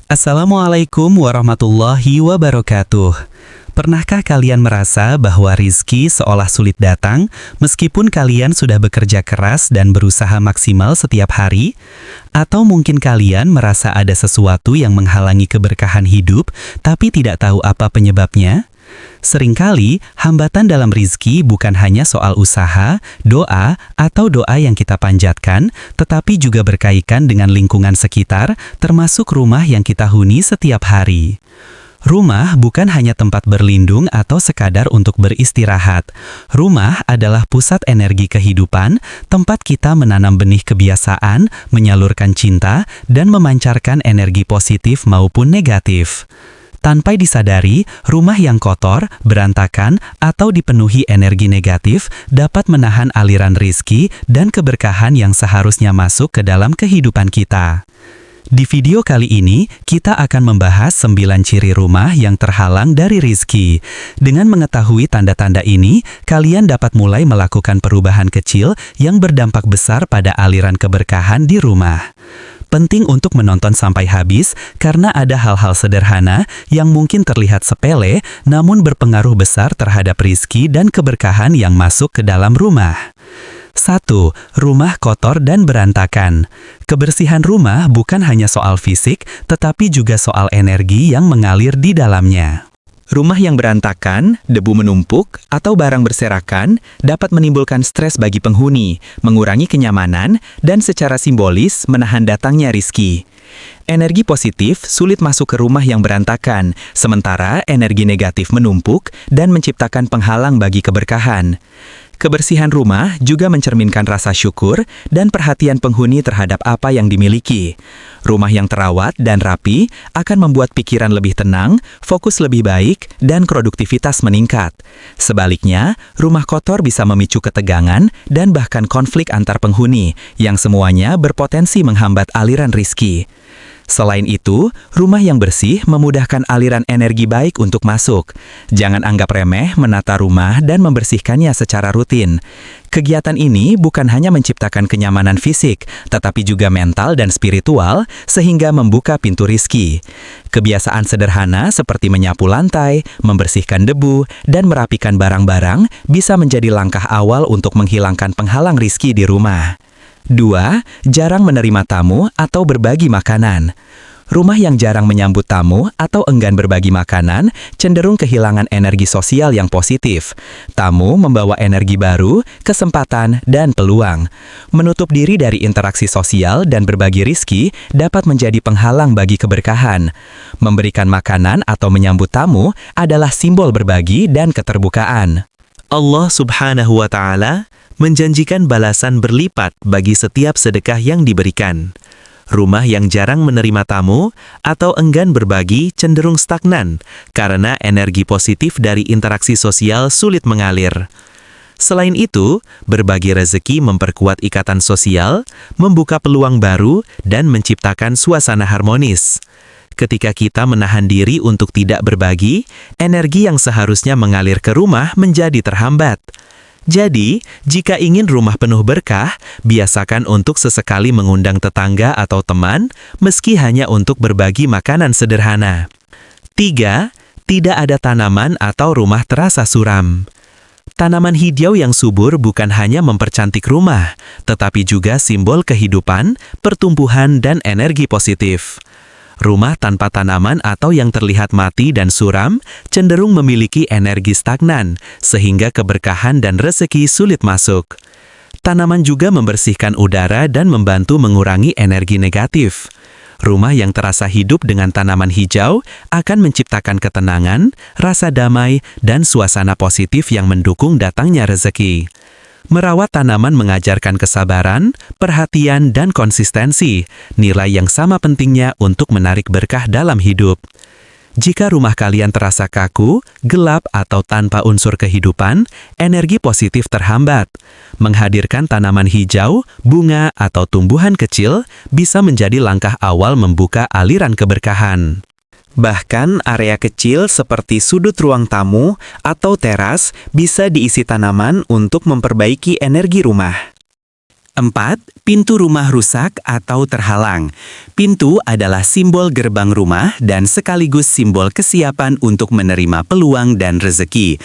Assalamualaikum warahmatullahi wabarakatuh. Pernahkah kalian merasa bahwa rizki seolah sulit datang meskipun kalian sudah bekerja keras dan berusaha maksimal setiap hari? Atau mungkin kalian merasa ada sesuatu yang menghalangi keberkahan hidup tapi tidak tahu apa penyebabnya? Seringkali, hambatan dalam rizki bukan hanya soal usaha, doa, atau doa yang kita panjatkan, tetapi juga berkaitan dengan lingkungan sekitar, termasuk rumah yang kita huni setiap hari. Rumah bukan hanya tempat berlindung atau sekadar untuk beristirahat. Rumah adalah pusat energi kehidupan, tempat kita menanam benih kebiasaan, menyalurkan cinta, dan memancarkan energi positif maupun negatif. Tanpa disadari, rumah yang kotor, berantakan, atau dipenuhi energi negatif dapat menahan aliran rizki dan keberkahan yang seharusnya masuk ke dalam kehidupan kita. Di video kali ini, kita akan membahas 9 ciri rumah yang terhalang dari rizki. Dengan mengetahui tanda-tanda ini, kalian dapat mulai melakukan perubahan kecil yang berdampak besar pada aliran keberkahan di rumah. Penting untuk menonton sampai habis karena ada hal-hal sederhana yang mungkin terlihat sepele namun berpengaruh besar terhadap rizki dan keberkahan yang masuk ke dalam rumah. 1. Rumah kotor dan berantakan. Kebersihan rumah bukan hanya soal fisik, tetapi juga soal energi yang mengalir di dalamnya. Rumah yang berantakan, debu menumpuk, atau barang berserakan dapat menimbulkan stres bagi penghuni, mengurangi kenyamanan, dan secara simbolis menahan datangnya rizki. Energi positif sulit masuk ke rumah yang berantakan, sementara energi negatif menumpuk dan menciptakan penghalang bagi keberkahan. Kebersihan rumah juga mencerminkan rasa syukur dan perhatian penghuni terhadap apa yang dimiliki. Rumah yang terawat dan rapi akan membuat pikiran lebih tenang, fokus lebih baik, dan produktivitas meningkat. Sebaliknya, rumah kotor bisa memicu ketegangan dan bahkan konflik antar penghuni, yang semuanya berpotensi menghambat aliran rizki. Selain itu, rumah yang bersih memudahkan aliran energi baik untuk masuk. Jangan anggap remeh menata rumah dan membersihkannya secara rutin. Kegiatan ini bukan hanya menciptakan kenyamanan fisik, tetapi juga mental dan spiritual, sehingga membuka pintu rizki. Kebiasaan sederhana seperti menyapu lantai, membersihkan debu, dan merapikan barang-barang bisa menjadi langkah awal untuk menghilangkan penghalang rizki di rumah. 2. Jarang menerima tamu atau berbagi makanan. Rumah yang jarang menyambut tamu atau enggan berbagi makanan cenderung kehilangan energi sosial yang positif. Tamu membawa energi baru, kesempatan, dan peluang. Menutup diri dari interaksi sosial dan berbagi rizki dapat menjadi penghalang bagi keberkahan. Memberikan makanan atau menyambut tamu adalah simbol berbagi dan keterbukaan. Allah Subhanahu wa Ta'ala menjanjikan balasan berlipat bagi setiap sedekah yang diberikan. Rumah yang jarang menerima tamu atau enggan berbagi cenderung stagnan karena energi positif dari interaksi sosial sulit mengalir. Selain itu, berbagi rezeki memperkuat ikatan sosial, membuka peluang baru, dan menciptakan suasana harmonis. Ketika kita menahan diri untuk tidak berbagi, energi yang seharusnya mengalir ke rumah menjadi terhambat. Jadi, jika ingin rumah penuh berkah, biasakan untuk sesekali mengundang tetangga atau teman, meski hanya untuk berbagi makanan sederhana. 3. Tidak ada tanaman atau rumah terasa suram. Tanaman hijau yang subur bukan hanya mempercantik rumah, tetapi juga simbol kehidupan, pertumbuhan, dan energi positif. Rumah tanpa tanaman atau yang terlihat mati dan suram cenderung memiliki energi stagnan, sehingga keberkahan dan rezeki sulit masuk. Tanaman juga membersihkan udara dan membantu mengurangi energi negatif. Rumah yang terasa hidup dengan tanaman hijau akan menciptakan ketenangan, rasa damai, dan suasana positif yang mendukung datangnya rezeki. Merawat tanaman mengajarkan kesabaran, perhatian, dan konsistensi, nilai yang sama pentingnya untuk menarik berkah dalam hidup. Jika rumah kalian terasa kaku, gelap, atau tanpa unsur kehidupan, energi positif terhambat. Menghadirkan tanaman hijau, bunga, atau tumbuhan kecil bisa menjadi langkah awal membuka aliran keberkahan. Bahkan area kecil seperti sudut ruang tamu atau teras bisa diisi tanaman untuk memperbaiki energi rumah. 4. Pintu rumah rusak atau terhalang. Pintu adalah simbol gerbang rumah dan sekaligus simbol kesiapan untuk menerima peluang dan rezeki.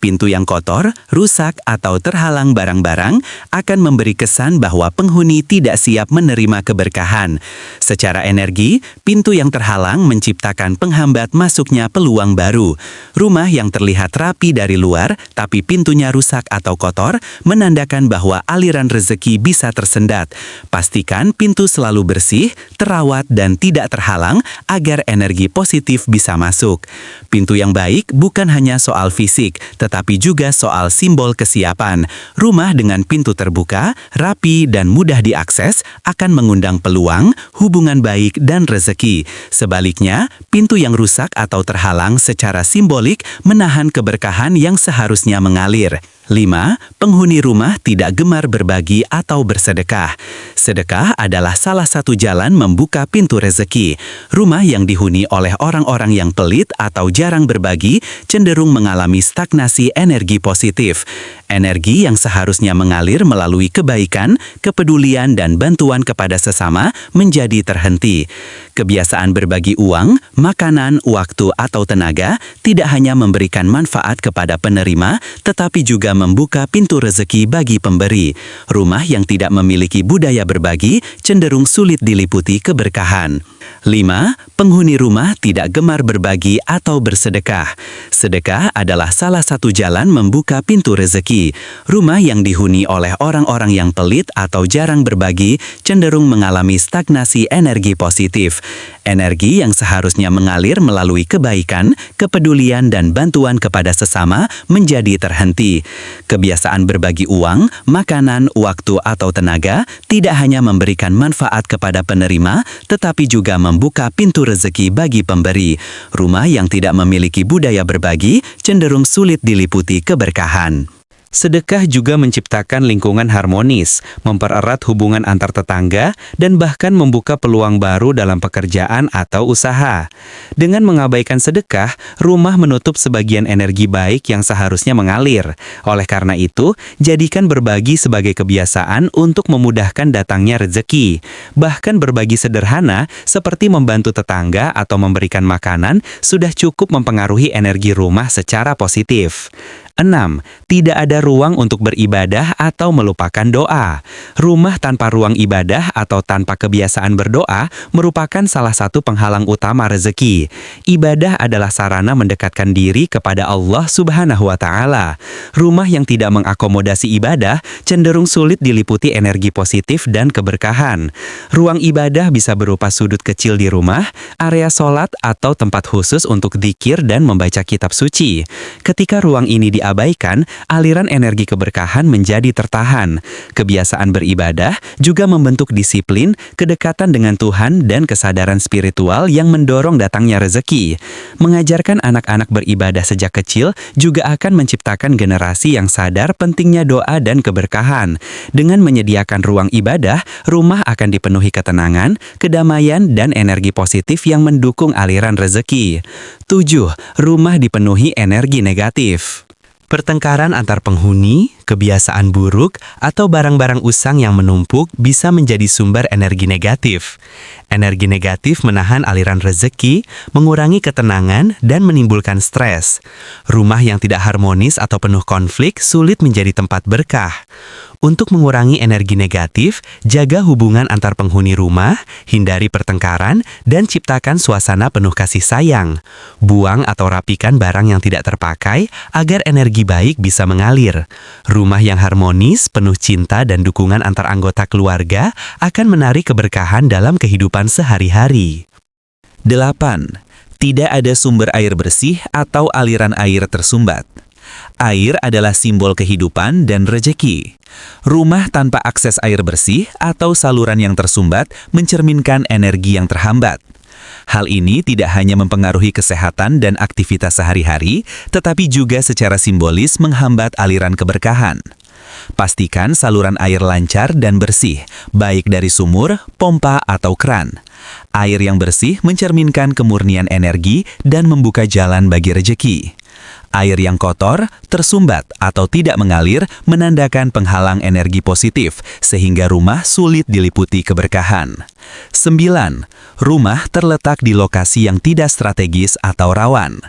Pintu yang kotor, rusak, atau terhalang barang-barang akan memberi kesan bahwa penghuni tidak siap menerima keberkahan. Secara energi, pintu yang terhalang menciptakan penghambat masuknya peluang baru. Rumah yang terlihat rapi dari luar, tapi pintunya rusak atau kotor, menandakan bahwa aliran rezeki bisa tersendat. Pastikan pintu selalu bersih, terawat, dan tidak terhalang agar energi positif bisa masuk. Pintu yang baik bukan hanya soal fisik, tetapi juga soal simbol kesiapan. Rumah dengan pintu terbuka, rapi, dan mudah diakses akan mengundang peluang, hubungan baik, dan rezeki. Sebaliknya, pintu yang rusak atau terhalang secara simbolik menahan keberkahan yang seharusnya mengalir. 5. Penghuni rumah tidak gemar berbagi atau bersedekah. Sedekah adalah salah satu jalan membuka pintu rezeki. Rumah yang dihuni oleh orang-orang yang pelit atau jarang berbagi cenderung mengalami stagnasi energi positif. Energi yang seharusnya mengalir melalui kebaikan, kepedulian, dan bantuan kepada sesama menjadi terhenti. Kebiasaan berbagi uang, makanan, waktu, atau tenaga tidak hanya memberikan manfaat kepada penerima, tetapi juga membuka pintu rezeki bagi pemberi. Rumah yang tidak memiliki budaya berbagi cenderung sulit diliputi keberkahan. 5. Penghuni rumah tidak gemar berbagi atau bersedekah. Sedekah adalah salah satu jalan membuka pintu rezeki. Rumah yang dihuni oleh orang-orang yang pelit atau jarang berbagi cenderung mengalami stagnasi energi positif. Energi yang seharusnya mengalir melalui kebaikan, kepedulian, dan bantuan kepada sesama menjadi terhenti. Kebiasaan berbagi uang, makanan, waktu, atau tenaga tidak hanya memberikan manfaat kepada penerima, tetapi juga membuka pintu rezeki bagi pemberi. Rumah yang tidak memiliki budaya berbagi cenderung sulit diliputi keberkahan. Sedekah juga menciptakan lingkungan harmonis, mempererat hubungan antar tetangga, dan bahkan membuka peluang baru dalam pekerjaan atau usaha. Dengan mengabaikan sedekah, rumah menutup sebagian energi baik yang seharusnya mengalir. Oleh karena itu, jadikan berbagi sebagai kebiasaan untuk memudahkan datangnya rezeki. Bahkan berbagi sederhana, seperti membantu tetangga atau memberikan makanan, sudah cukup mempengaruhi energi rumah secara positif. 6. Tidak ada ruang untuk beribadah atau melupakan doa. Rumah tanpa ruang ibadah atau tanpa kebiasaan berdoa merupakan salah satu penghalang utama rezeki. Ibadah adalah sarana mendekatkan diri kepada Allah Subhanahu wa Ta'ala. Rumah yang tidak mengakomodasi ibadah cenderung sulit diliputi energi positif dan keberkahan. Ruang ibadah bisa berupa sudut kecil di rumah, area sholat, atau tempat khusus untuk dzikir dan membaca kitab suci. Ketika ruang ini diabaikan, aliran energi keberkahan menjadi tertahan. Kebiasaan beribadah juga membentuk disiplin, kedekatan dengan Tuhan, dan kesadaran spiritual yang mendorong datangnya rezeki. Mengajarkan anak-anak beribadah sejak kecil juga akan menciptakan generasi yang sadar pentingnya doa dan keberkahan. Dengan menyediakan ruang ibadah, rumah akan dipenuhi ketenangan, kedamaian, dan energi positif yang mendukung aliran rezeki. 7. Rumah dipenuhi energi negatif. Pertengkaran antar penghuni, kebiasaan buruk, atau barang-barang usang yang menumpuk bisa menjadi sumber energi negatif. Energi negatif menahan aliran rezeki, mengurangi ketenangan, dan menimbulkan stres. Rumah yang tidak harmonis atau penuh konflik sulit menjadi tempat berkah. Untuk mengurangi energi negatif, jaga hubungan antar penghuni rumah, hindari pertengkaran, dan ciptakan suasana penuh kasih sayang. Buang atau rapikan barang yang tidak terpakai agar energi baik bisa mengalir. Rumah yang harmonis, penuh cinta dan dukungan antar anggota keluarga akan menarik keberkahan dalam kehidupan sehari-hari. 8. Tidak ada sumber air bersih atau aliran air tersumbat. Air adalah simbol kehidupan dan rejeki. Rumah tanpa akses air bersih atau saluran yang tersumbat mencerminkan energi yang terhambat. Hal ini tidak hanya mempengaruhi kesehatan dan aktivitas sehari-hari, tetapi juga secara simbolis menghambat aliran keberkahan. Pastikan saluran air lancar dan bersih, baik dari sumur, pompa, atau keran. Air yang bersih mencerminkan kemurnian energi dan membuka jalan bagi rejeki. Air yang kotor, tersumbat, atau tidak mengalir menandakan penghalang energi positif, sehingga rumah sulit diliputi keberkahan. 9. Rumah terletak di lokasi yang tidak strategis atau rawan.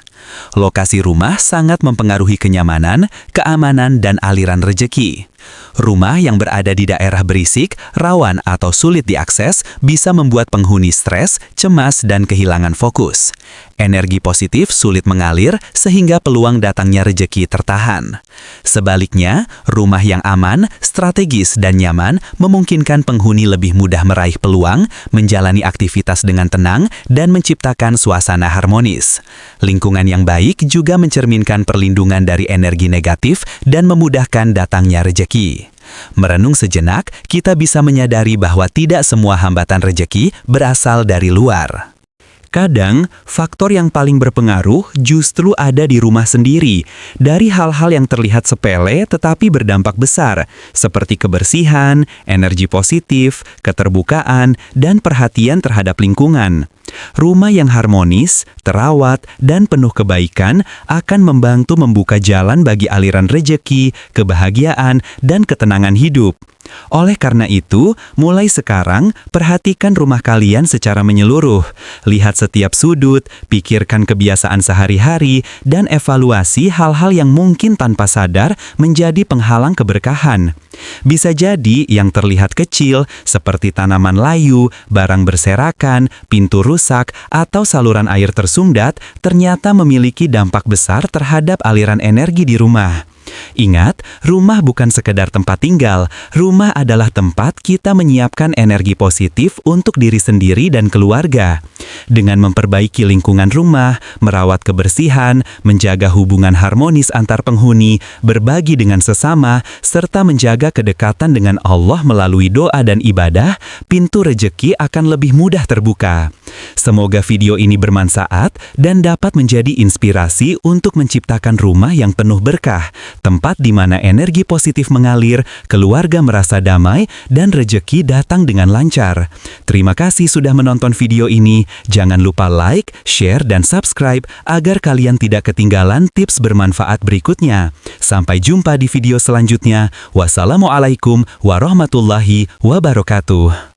Lokasi rumah sangat mempengaruhi kenyamanan, keamanan, dan aliran rejeki. Rumah yang berada di daerah berisik, rawan, atau sulit diakses bisa membuat penghuni stres, cemas, dan kehilangan fokus. Energi positif sulit mengalir sehingga peluang datangnya rejeki tertahan. Sebaliknya, rumah yang aman, strategis, dan nyaman memungkinkan penghuni lebih mudah meraih peluang, menjalani aktivitas dengan tenang, dan menciptakan suasana harmonis. Lingkungan yang baik juga mencerminkan perlindungan dari energi negatif dan memudahkan datangnya rejeki. Merenung sejenak, kita bisa menyadari bahwa tidak semua hambatan rejeki berasal dari luar. Kadang, faktor yang paling berpengaruh justru ada di rumah sendiri, dari hal-hal yang terlihat sepele tetapi berdampak besar, seperti kebersihan, energi positif, keterbukaan, dan perhatian terhadap lingkungan. Rumah yang harmonis, terawat, dan penuh kebaikan akan membantu membuka jalan bagi aliran rejeki, kebahagiaan, dan ketenangan hidup. Oleh karena itu, mulai sekarang, perhatikan rumah kalian secara menyeluruh. Lihat setiap sudut, pikirkan kebiasaan sehari-hari, dan evaluasi hal-hal yang mungkin tanpa sadar menjadi penghalang keberkahan. Bisa jadi yang terlihat kecil, seperti tanaman layu, barang berserakan, pintu rusak, atau saluran air tersumbat, ternyata memiliki dampak besar terhadap aliran energi di rumah. Ingat, rumah bukan sekedar tempat tinggal. Rumah adalah tempat kita menyiapkan energi positif untuk diri sendiri dan keluarga. Dengan memperbaiki lingkungan rumah, merawat kebersihan, menjaga hubungan harmonis antar penghuni, berbagi dengan sesama, serta menjaga kedekatan dengan Allah melalui doa dan ibadah, pintu rejeki akan lebih mudah terbuka. Semoga video ini bermanfaat dan dapat menjadi inspirasi untuk menciptakan rumah yang penuh berkah, tempat di mana energi positif mengalir, keluarga merasa damai, dan rejeki datang dengan lancar. Terima kasih sudah menonton video ini. Jangan lupa like, share, dan subscribe agar kalian tidak ketinggalan tips bermanfaat berikutnya. Sampai jumpa di video selanjutnya. Wassalamualaikum warahmatullahi wabarakatuh.